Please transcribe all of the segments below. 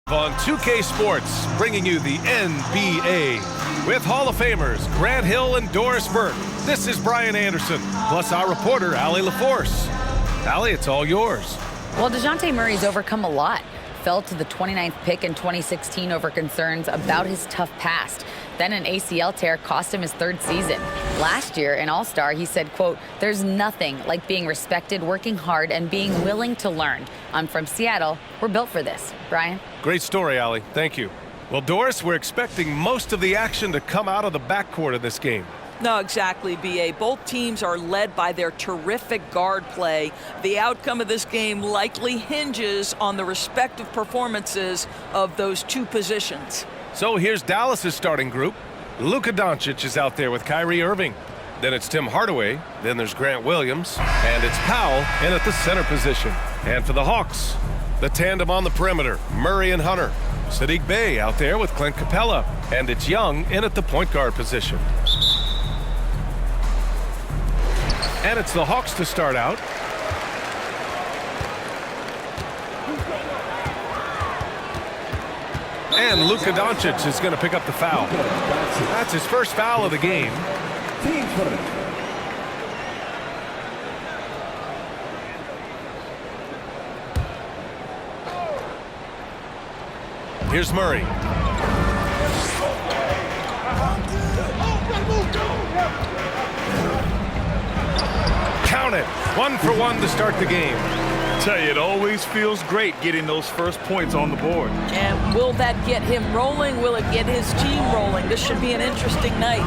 On 2K Sports, bringing you the NBA with Hall of Famers Grant Hill and Doris Burke. This is Brian Anderson, plus our reporter, Allie LaForce. Allie, it's all yours. Well, DeJounte Murray's overcome a lot. Fell to the 29th pick in 2016 over concerns about his tough past. Then an ACL tear cost him his third season. Last year, in All-Star, he said, quote, "There's nothing like being respected, working hard, and being willing to learn. I'm from Seattle. We're built for this." Brian? Great story, Allie. Thank you. Well, Doris, we're expecting most of the action to come out of the backcourt of this game. No, exactly, B.A. Both teams are led by their terrific guard play. The outcome of this game likely hinges on the respective performances of those two positions. So here's Dallas's starting group. Luka Doncic is out there with Kyrie Irving. Then it's Tim Hardaway. Then there's Grant Williams. And it's Powell in at the center position. And for the Hawks, the tandem on the perimeter, Murray and Hunter. Saddiq Bey out there with Clint Capella. And it's Young in at the point guard position. And it's the Hawks to start out. And Luka Doncic is going to pick up the foul. That's his first foul of the game. Here's Murray. Count it. 1 for 1 to start the game. Tell you, it always feels great getting those first points on the board. And will that get him rolling? Will it get his team rolling? This should be an interesting night.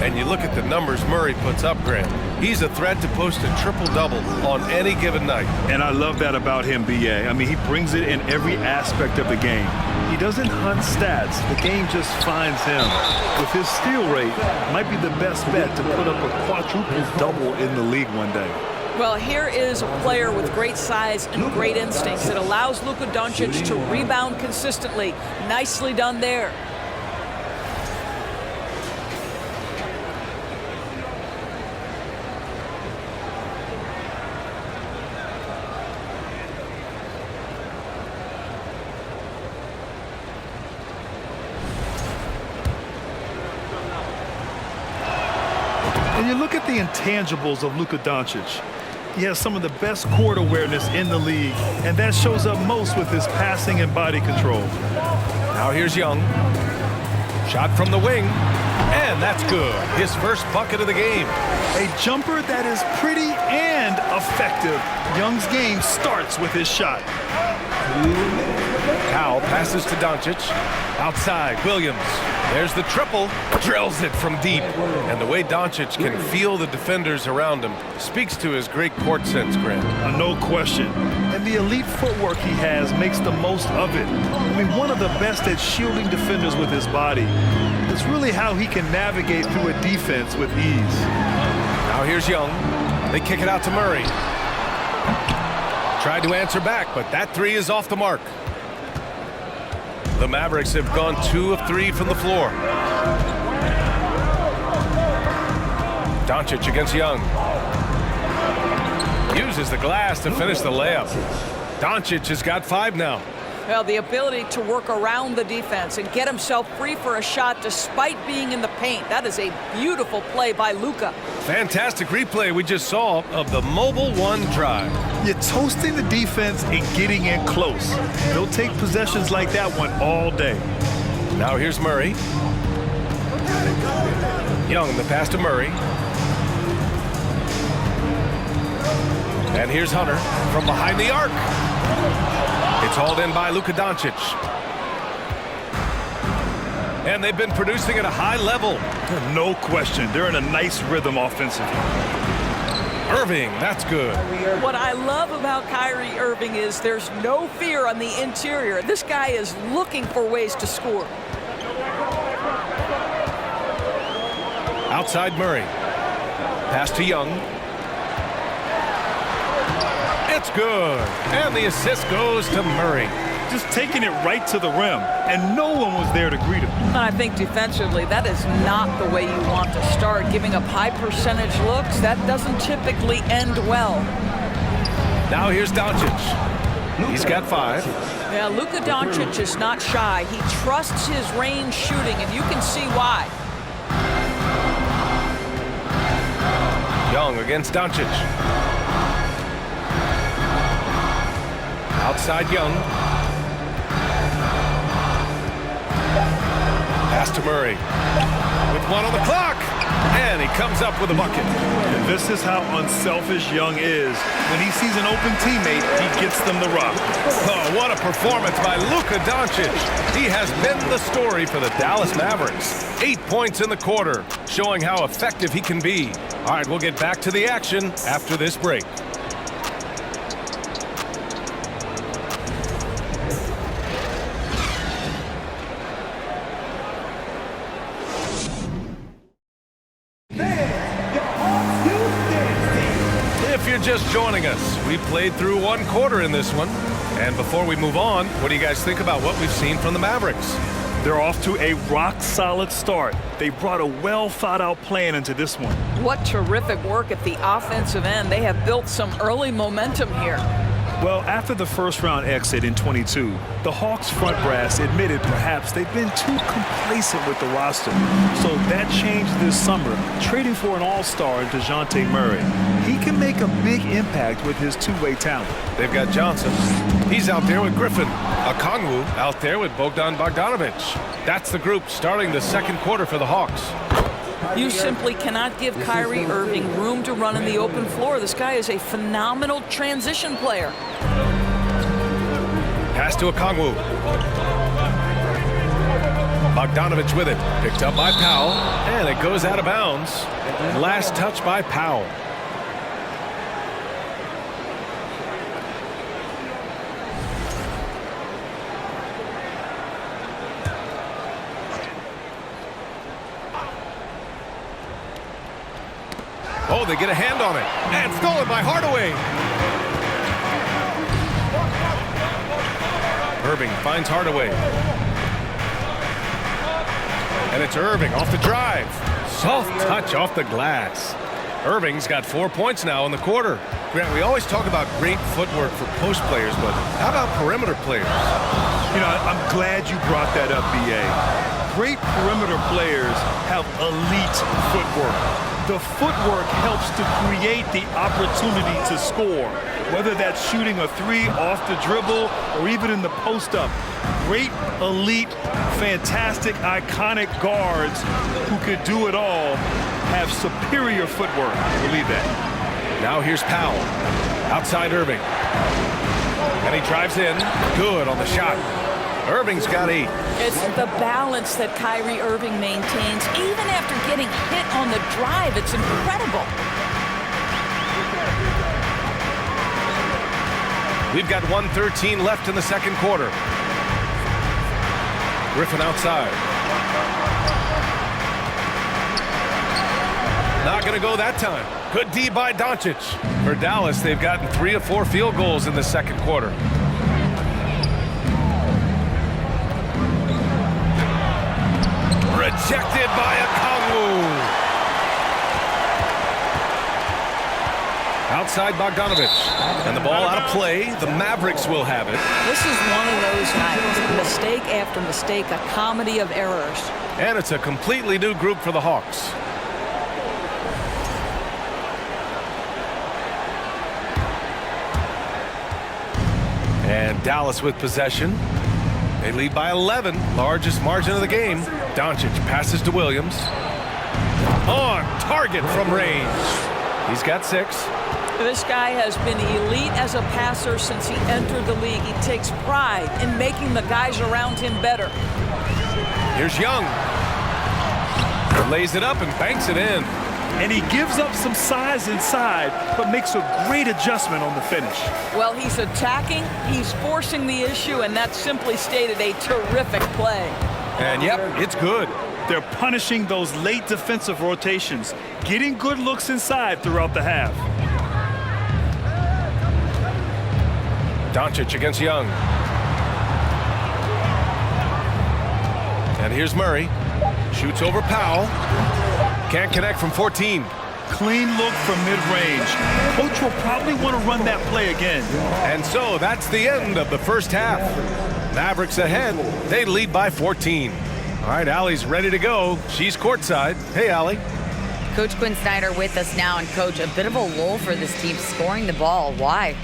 And you look at the numbers Murray puts up, Grant. He's a threat to post a triple-double on any given night. And I love that about him, B.A. I mean, he brings it in every aspect of the game. He doesn't hunt stats. The game just finds him. With his steal rate, might be the best bet to put up a quadruple double in the league one day. Well, here is a player with great size and great instincts. It allows Luka Doncic to rebound consistently. Nicely done there. And you look at the intangibles of Luka Doncic. He has some of the best court awareness in the league, and that shows up most with his passing and body control. Now here's Young. Shot from the wing, and that's good. His first bucket of the game. A jumper that is pretty and effective. Young's game starts with his shot. Powell passes to Doncic. Outside, Williams. There's the triple. Drills it from deep. And the way Doncic can feel the defenders around him speaks to his great court sense, Grant. No question. And the elite footwork he has makes the most of it. I mean, one of the best at shielding defenders with his body. It's really how he can navigate through a defense with ease. Now here's Young. They kick it out to Murray. Tried to answer back, but that three is off the mark. The Mavericks have gone 2 of 3 from the floor. Doncic against Young. Uses the glass to finish the layup. Doncic has got 5 now. Well, the ability to work around the defense and get himself free for a shot despite being in the paint. That is a beautiful play by Luka. Fantastic replay we just saw of the mobile one drive. You're toasting the defense and getting in close. They'll take possessions like that one all day. Now here's Murray. Young, the pass to Murray. And here's Hunter from behind the arc. It's hauled in by Luka Doncic. And they've been producing at a high level. No question. They're in a nice rhythm offensively. Irving, that's good. What I love about Kyrie Irving is there's no fear on the interior. This guy is looking for ways to score. Outside Murray. Pass to Young. It's good. And the assist goes to Murray. Just taking it right to the rim, and no one was there to greet him. And I think defensively, that is not the way you want to start. Giving up high percentage looks, that doesn't typically end well. Now here's Doncic. He's got 5. Yeah, Luka Doncic is not shy. He trusts his range shooting, and you can see why. Young against Doncic. Outside Young. Pass to Murray. With 1 on the clock. And he comes up with a bucket. And this is how unselfish Young is. When he sees an open teammate, he gets them the rock. Oh, what a performance by Luka Doncic. He has been the story for the Dallas Mavericks. 8 points in the quarter, showing how effective he can be. All right, we'll get back to the action after this break. If you're just joining us, we played through 1 quarter in this one. And before we move on, what do you guys think about what we've seen from the Mavericks? They're off to a rock-solid start. They brought a well-thought-out plan into this one. What terrific work at the offensive end. They have built some early momentum here. Well, after the first-round exit in 22, the Hawks front brass admitted perhaps they've been too complacent with the roster. So that changed this summer, trading for an all-star in DeJounte Murray. He can make a big impact with his two-way talent. They've got Johnson. He's out there with Griffin. Okongwu out there with Bogdan Bogdanovic. That's the group starting the second quarter for the Hawks. You simply cannot give Kyrie Irving room to run in the open floor. This guy is a phenomenal transition player. Pass to Okongwu. Bogdanovic with it. Picked up by Powell. And it goes out of bounds. Last touch by Powell. Oh, they get a hand on it. And stolen by Hardaway. Irving finds Hardaway. And it's Irving off the drive. Soft touch off the glass. Irving's got 4 points now in the quarter. Grant, we always talk about great footwork for post players, but how about perimeter players? You know, I'm glad you brought that up, B.A. Great perimeter players have elite footwork. The footwork helps to create the opportunity to score, whether that's shooting a 3 off the dribble or even in the post-up. Great, elite, fantastic, iconic guards who could do it all have superior footwork. Believe that. Now here's Powell. Outside Irving. And he drives in. Good on the shot. Irving's got 8. It's the balance that Kyrie Irving maintains even after getting hit on the drive. It's incredible. We've got 1:13 left in the second quarter. Griffin outside. Not going to go that time. Good D by Doncic. For Dallas, they've gotten 3 of 4 field goals in the second quarter. Rejected by Okongwu. Outside Bogdanovic. And the ball out of play. The Mavericks will have it. This is one of those nights. Mistake after mistake, a comedy of errors. And it's a completely new group for the Hawks. And Dallas with possession. They lead by 11, largest margin of the game. Doncic passes to Williams. On target from range. He's got 6. This guy has been elite as a passer since he entered the league. He takes pride in making the guys around him better. Here's Young. Lays it up and banks it in. And he gives up some size inside, but makes a great adjustment on the finish. Well, he's attacking, he's forcing the issue, and that simply stated a terrific play. And yep, it's good. They're punishing those late defensive rotations, getting good looks inside throughout the half. Doncic against Young. And here's Murray. Shoots over Powell. Can't connect from 14. Clean look from mid-range. Coach will probably want to run that play again. And so that's the end of the first half. Mavericks ahead. They lead by 14. All right, Allie's ready to go. She's courtside. Hey, Allie. Coach Quinn Snyder with us now. And, Coach, a bit of a lull for this team scoring the ball. Why?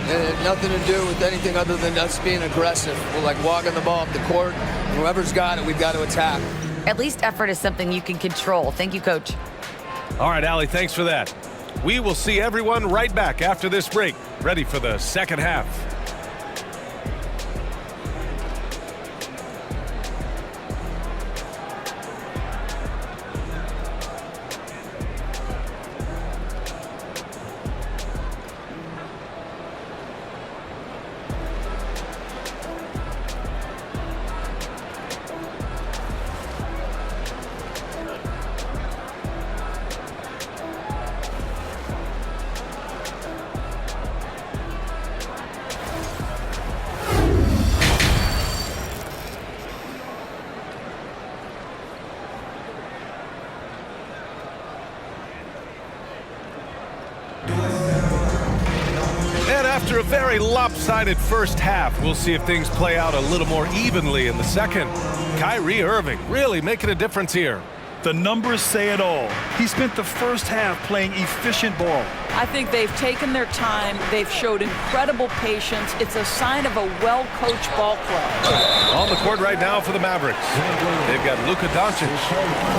It had nothing to do with anything other than us being aggressive. We're like walking the ball up the court. Whoever's got it, we've got to attack. At least effort is something you can control. Thank you, Coach. All right, Allie, thanks for that. We will see everyone right back after this break, ready for the second half. After a very lopsided first half, we'll see if things play out a little more evenly in the second. Kyrie Irving really making a difference here. The numbers say it all. He spent the first half playing efficient ball. I think they've taken their time. They've showed incredible patience. It's a sign of a well-coached ball club. On the court right now for the Mavericks. They've got Luka Doncic,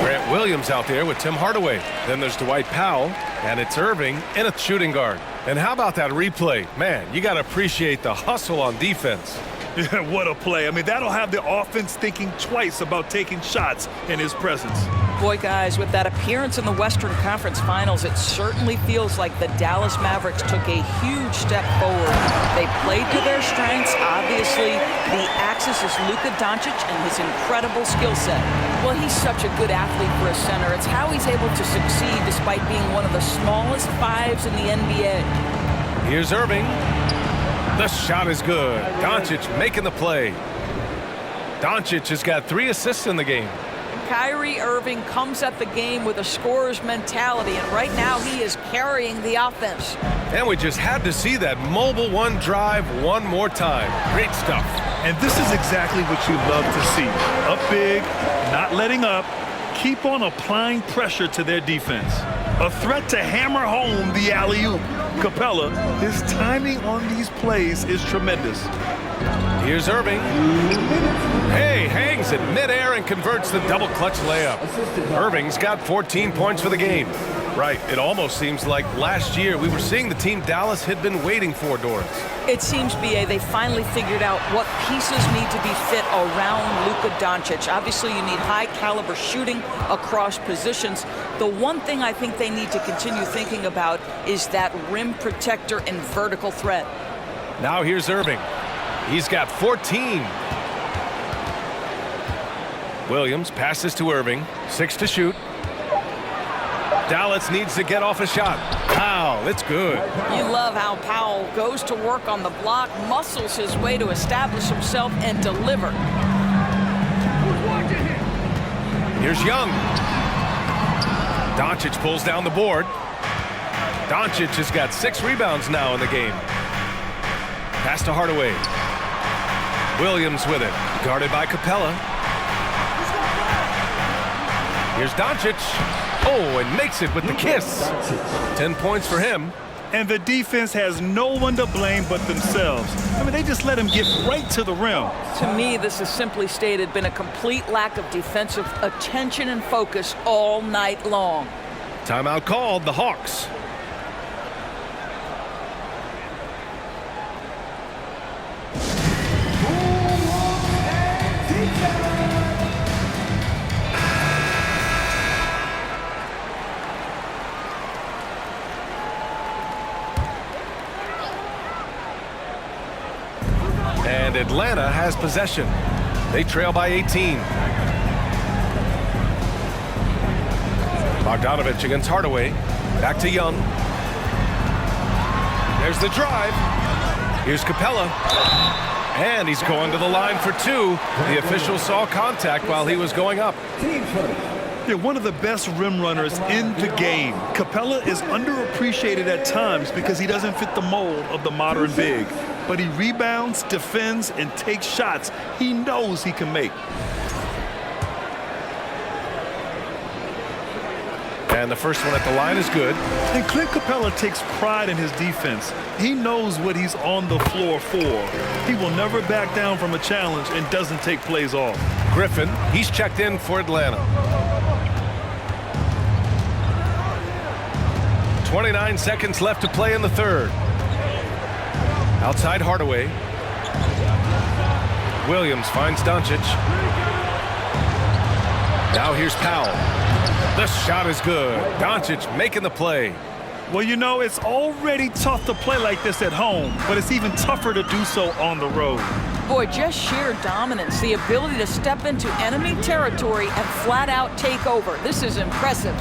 Grant Williams out there with Tim Hardaway. Then there's Dwight Powell, and it's Irving in a shooting guard. And how about that replay? Man, you got to appreciate the hustle on defense. Yeah, what a play. I mean, that'll have the offense thinking twice about taking shots in his presence. Boy, guys, with that appearance in the Western Conference Finals, it certainly feels like the Dallas Mavericks took a huge step forward. They played to their strengths. Obviously, the axis is Luka Doncic and his incredible skill set. Well, he's such a good athlete for a center. It's how he's able to succeed despite being one of the smallest fives in the NBA. Here's Irving. The shot is good. Doncic making the play. Doncic has got 3 assists in the game. Kyrie Irving comes at the game with a scorer's mentality, and right now he is carrying the offense. And we just had to see that mobile one drive one more time. Great stuff. And this is exactly what you love to see. Up big, not letting up, keep on applying pressure to their defense. A threat to hammer home the alley-oop. Capella, his timing on these plays is tremendous. Here's Irving. Hey, hangs it midair and converts the double clutch layup. Irving's got 14 points for the game. Right, it almost seems like last year we were seeing the team Dallas had been waiting for, Doris. It seems, B.A., they finally figured out what pieces need to be fit around Luka Doncic. Obviously, you need high-caliber shooting across positions. The one thing I think they need to continue thinking about is that rim protector and vertical threat. Now here's Irving. He's got 14. Williams passes to Irving. 6 to shoot. Dallas needs to get off a shot. Powell, it's good. You love how Powell goes to work on the block, muscles his way to establish himself and deliver. Here's Young. Doncic pulls down the board. Doncic has got 6 rebounds now in the game. Pass to Hardaway. Williams with it. Guarded by Capella. Here's Doncic. Oh, and makes it with the kiss. 10 points for him. And the defense has no one to blame but themselves. I mean, they just let him get right to the rim. To me, this is simply stated been a complete lack of defensive attention and focus all night long. Timeout called, the Hawks. And Atlanta has possession. They trail by 18. Bogdanovich against Hardaway. Back to Young. There's the drive. Here's Capella. And he's going to the line for 2. The official saw contact while he was going up. They're one of the best rim runners in the game. Capella is underappreciated at times because he doesn't fit the mold of the modern big. But he rebounds, defends, and takes shots he knows he can make. And the first one at the line is good. And Clint Capella takes pride in his defense. He knows what he's on the floor for. He will never back down from a challenge and doesn't take plays off. Griffin, he's checked in for Atlanta. 29 seconds left to play in the third. Outside Hardaway. Williams finds Doncic. Now here's Powell. The shot is good. Doncic making the play. Well, you know, it's already tough to play like this at home, but it's even tougher to do so on the road. Boy, just sheer dominance, the ability to step into enemy territory and flat out take over. This is impressive.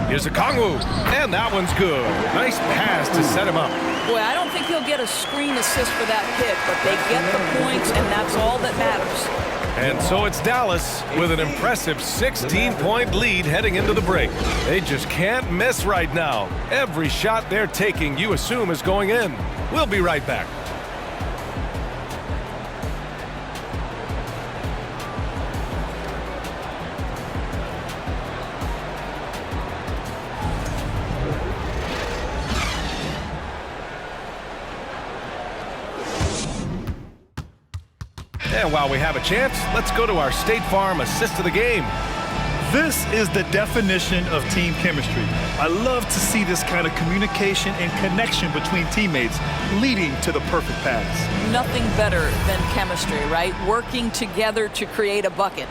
Here's a Kongwu, and that one's good. Nice pass to set him up. Boy, I don't think he'll get a screen assist for that pick, but they get the points, and that's all that matters. And so it's Dallas with an impressive 16-point lead heading into the break. They just can't miss right now. Every shot they're taking, you assume, is going in. We'll be right back. And while we have a chance, let's go to our State Farm assist of the game. This is the definition of team chemistry. I love to see this kind of communication and connection between teammates leading to the perfect pass. Nothing better than chemistry, right? Working together to create a bucket.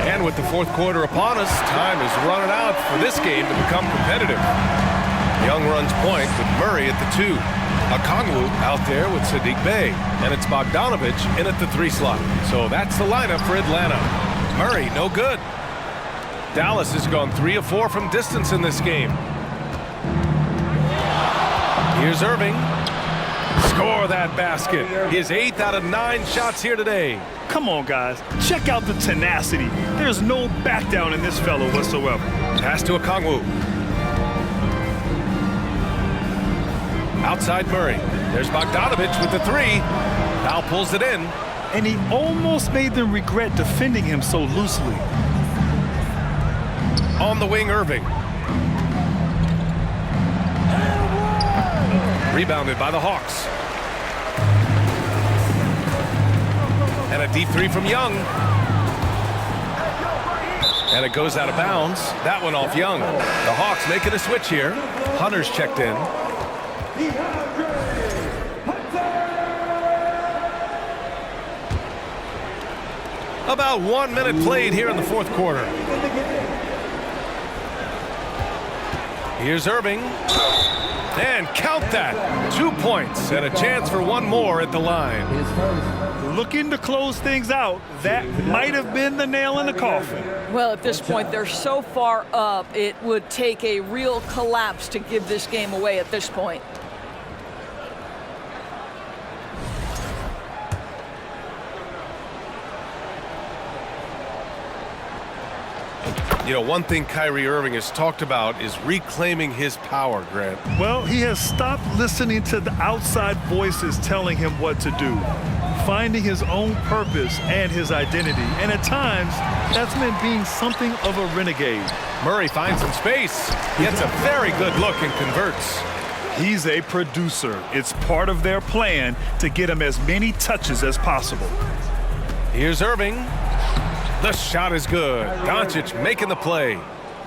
And with the fourth quarter upon us, time is running out for this game to become competitive. Young runs point with Murray at the 2. Okongwu out there with Sadiq Bey. And it's Bogdanovic in at the 3 slot. So that's the lineup for Atlanta. Murray, no good. Dallas has gone 3 of 4 from distance in this game. Here's Irving. Score that basket. His 8th out of 9 shots here today. Come on, guys. Check out the tenacity. There's no back down in this fellow whatsoever. Pass to Okongwu. Outside Murray. There's Bogdanovic with the 3. Now pulls it in. And he almost made them regret defending him so loosely. On the wing, Irving. Rebounded by the Hawks. And a deep 3 from Young. And it goes out of bounds. That one off Young. The Hawks making a switch here. Hunter's checked in. About 1 minute played here in the fourth quarter. Here's Irving. And count that. 2 points and a chance for one more at the line. Looking to close things out. That might have been the nail in the coffin. Well, at this point, they're so far up, it would take a real collapse to give this game away at this point. You know, one thing Kyrie Irving has talked about is reclaiming his power, Grant. Well, he has stopped listening to the outside voices telling him what to do, finding his own purpose and his identity. And at times, that's meant being something of a renegade. Murray finds some space. Gets a very good look and converts. He's a producer. It's part of their plan to get him as many touches as possible. Here's Irving. The shot is good. Doncic making the play.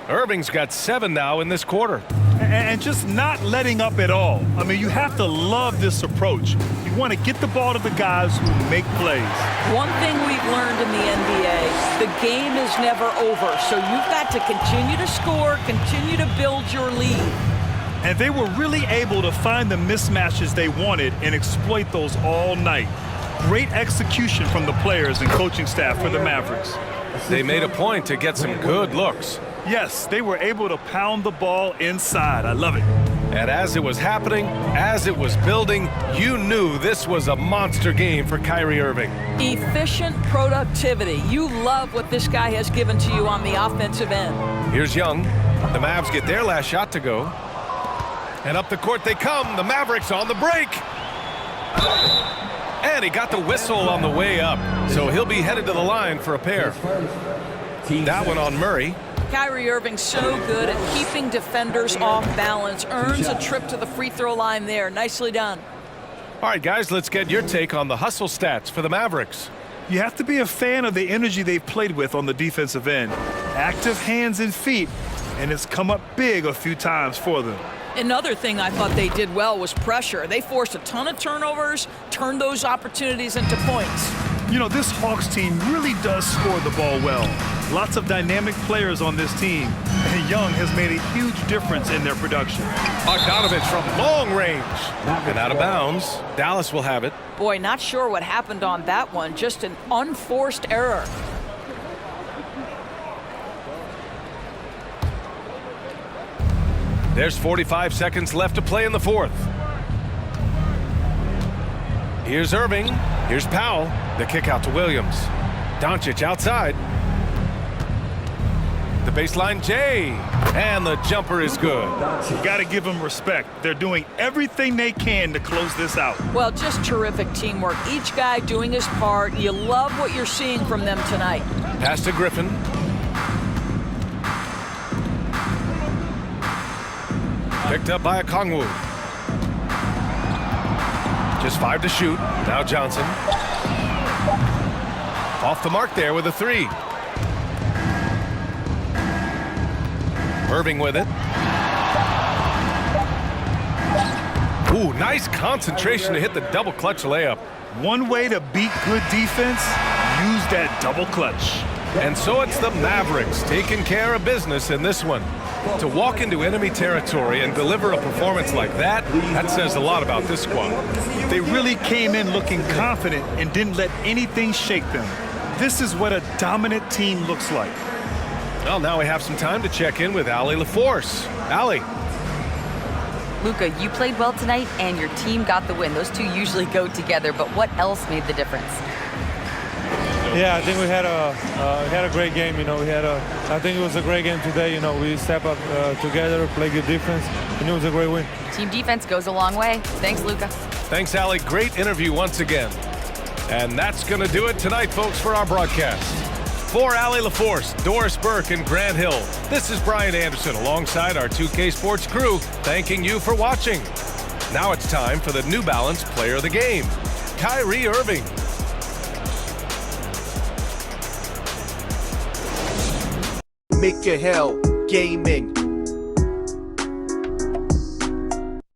Irving's got 7 now in this quarter. And just not letting up at all. I mean, you have to love this approach. You want to get the ball to the guys who make plays. One thing we've learned in the NBA, the game is never over. So you've got to continue to score, continue to build your lead. And they were really able to find the mismatches they wanted and exploit those all night. Great execution from the players and coaching staff for the Mavericks. They made a point to get some good looks. Yes, they were able to pound the ball inside. I love it. And as it was happening, as it was building, you knew this was a monster game for Kyrie Irving. Efficient productivity. You love what this guy has given to you on the offensive end. Here's Young. The Mavs get their last shot to go. And up the court they come. The Mavericks on the break. And he got the whistle on the way up. So he'll be headed to the line for a pair. That one on Murray. Kyrie Irving so good at keeping defenders off balance. Earns a trip to the free throw line there. Nicely done. All right, guys, let's get your take on the hustle stats for the Mavericks. You have to be a fan of the energy they've played with on the defensive end. Active hands and feet, and it's come up big a few times for them. Another thing I thought they did well was pressure. They forced a ton of turnovers, turned those opportunities into points. You know, this Hawks team really does score the ball well. Lots of dynamic players on this team, and Young has made a huge difference in their production. Bogdanovich from long range. And out of bounds. Dallas will have it. Boy, not sure what happened on that one. Just an unforced error. There's 45 seconds left to play in the fourth. Here's Irving. Here's Powell. The kick out to Williams. Doncic outside. The baseline J. And the jumper is good. You got to give them respect. They're doing everything they can to close this out. Well, just terrific teamwork. Each guy doing his part. You love what you're seeing from them tonight. Pass to Griffin. Picked up by Okongwu. Just 5 to shoot. Now Johnson. Off the mark there with a 3. Irving with it. Ooh, nice concentration to hit the double clutch layup. One way to beat good defense, use that double clutch. And so it's the Mavericks taking care of business in this one. To walk into enemy territory and deliver a performance like that, that says a lot about this squad. They really came in looking confident and didn't let anything shake them. This is what a dominant team looks like. Well, now we have some time to check in with Allie LaForce. Allie. Luka, you played well tonight, and your team got the win. Those two usually go together, but what else made the difference? Yeah, I think we had a great game. You know, I think it was a great game today. You know, we step up together, play good defense, and it was a great win. Team defense goes a long way. Thanks, Luka. Thanks, Allie. Great interview once again. And that's going to do it tonight, folks, for our broadcast. For Allie LaForce, Doris Burke, and Grant Hill, this is Brian Anderson alongside our 2K Sports crew, thanking you for watching. Now it's time for the New Balance Player of the Game, Kyrie Irving. Make your hell gaming.